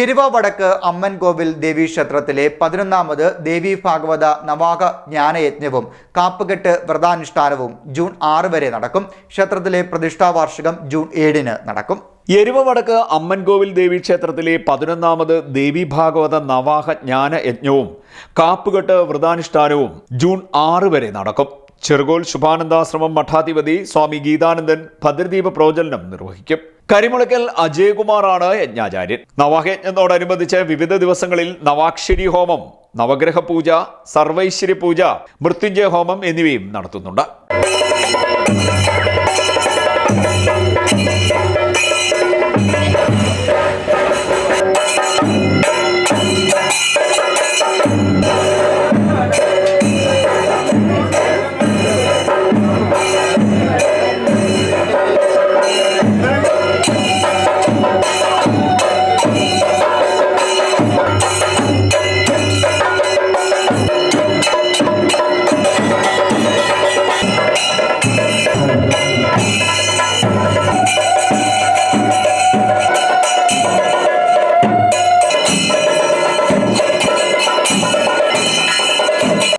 എരുവ വടക്ക് അമ്മൻകോവിൽ ദേവീക്ഷേത്രത്തിലെ 11ാമത് ദേവീ ഭാഗവത നവാഹ ജ്ഞാനയജ്ഞവും കാപ്പുകെട്ട് വ്രതാനുഷ്ഠാനവും ജൂൺ 6 വരെ നടക്കും. ക്ഷേത്രത്തിലെ പ്രതിഷ്ഠാവാർഷികം ജൂൺ 7 നടക്കും. എരുവ വടക്ക് അമ്മൻകോവിൽ ദേവീക്ഷേത്രത്തിലെ 11ാമത് ദേവീ ഭാഗവത നവാഹ ജ്ഞാനയജ്ഞവും കാപ്പുകെട്ട് വ്രതാനുഷ്ഠാനവും ജൂൺ 6 വരെ നടക്കും. ചെറുകോൽ ശുഭാനന്ദാശ്രമം മഠാധിപതി സ്വാമി ഗീതാനന്ദൻ ഭദ്രദീപ പ്രോജ്വലനം നിർവഹിക്കും. കരിമുളയ്ക്കൽ അജയകുമാറാണ് യജ്ഞാചാര്യൻ. നവാഹയജ്ഞത്തോടനുബന്ധിച്ച് വിവിധ ദിവസങ്ങളിൽ നവാക്ഷരി ഹോമം, നവഗ്രഹ പൂജ, സർവൈശ്വര്യ പൂജ, മൃത്യുഞ്ജയ ഹോമം എന്നിവയും നടത്തുന്നുണ്ട്.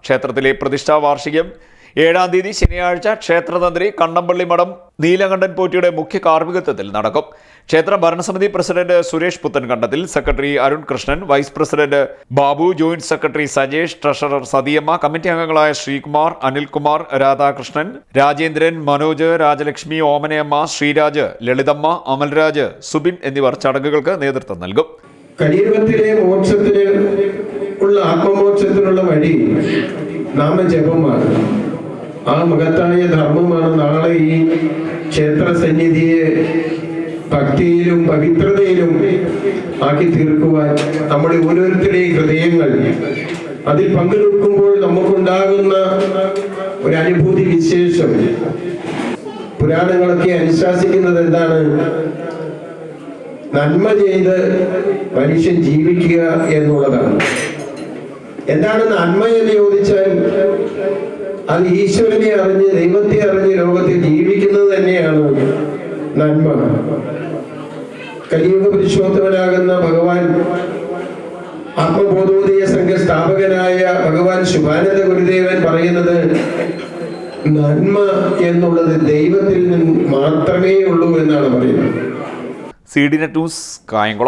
ക്ഷേത്രത്തിലെ പ്രതിഷ്ഠാ വാർഷികം 7-ാം തീയതി ശനിയാഴ്ച ക്ഷേത്രതന്ത്രി കണ്ണമ്പള്ളി മഠം നീലകണ്ഠൻ പോറ്റിയുടെ മുഖ്യ കാർമ്മികത്വത്തിൽ നടക്കും. ക്ഷേത്ര ഭരണസമിതി president Suresh Puthenkandathil, secretary Arun Krishnan, vice president Babu, joint secretary Sajesh, treasurer Sathiyamma, committee അംഗങ്ങളായ ശ്രീകുമാർ, അനിൽകുമാർ, രാധാകൃഷ്ണൻ, രാജേന്ദ്രൻ, മനോജ്, രാജലക്ഷ്മി, ഓമനയമ്മ, ശ്രീരാജ്, ലളിതമ്മ, അമൽരാജ്, സുബിൻ എന്നിവർ ചടങ്ങുകൾക്ക് നേതൃത്വം നൽകും. കലിയുഗത്തിലെ മോക്ഷത്തിന് ഉള്ള ആത്മമോക്ഷത്തിനുള്ള വഴി നാമജപമാണ്. ആ മഹത്തായ ധർമ്മമാണ് നാളെ ഈ ക്ഷേത്ര സന്നിധിയെ ഭക്തിയിലും പവിത്രതയിലും ആക്കി തീർക്കുവാൻ നമ്മുടെ ഓരോരുത്തരുടെയും ഹൃദയങ്ങൾ അതിൽ പങ്കെടുക്കുമ്പോൾ നമുക്കുണ്ടാകുന്ന ഒരു അനുഭൂതി വിശേഷം. പുരാണങ്ങളൊക്കെ അനുശാസിക്കുന്നത് എന്താണ്? നന്മ ചെയ്ത് മനുഷ്യൻ ജീവിക്കുക എന്നുള്ളതാണ്. എന്താണ് നന്മ എന്ന് ചോദിച്ചാൽ അത് ഈശ്വരനെ അറിഞ്ഞ്, ദൈവത്തെ അറിഞ്ഞ് ലോകത്തിൽ ജീവിക്കുന്നത് തന്നെയാണ് നന്മ. കലിയുഗ പുരുഷോത്തമനാകുന്ന ഭഗവാൻ, ആത്മബോധോദയ സംഘ സ്ഥാപകനായ ഭഗവാൻ ശുഭാനന്ദ ഗുരുദേവൻ പറയുന്നത് നന്മ എന്നുള്ളത് ദൈവത്തിൽ നിന്ന് മാത്രമേ ഉള്ളൂ എന്നാണ് പറയുന്നത്. CDNet news, Kayamkulam.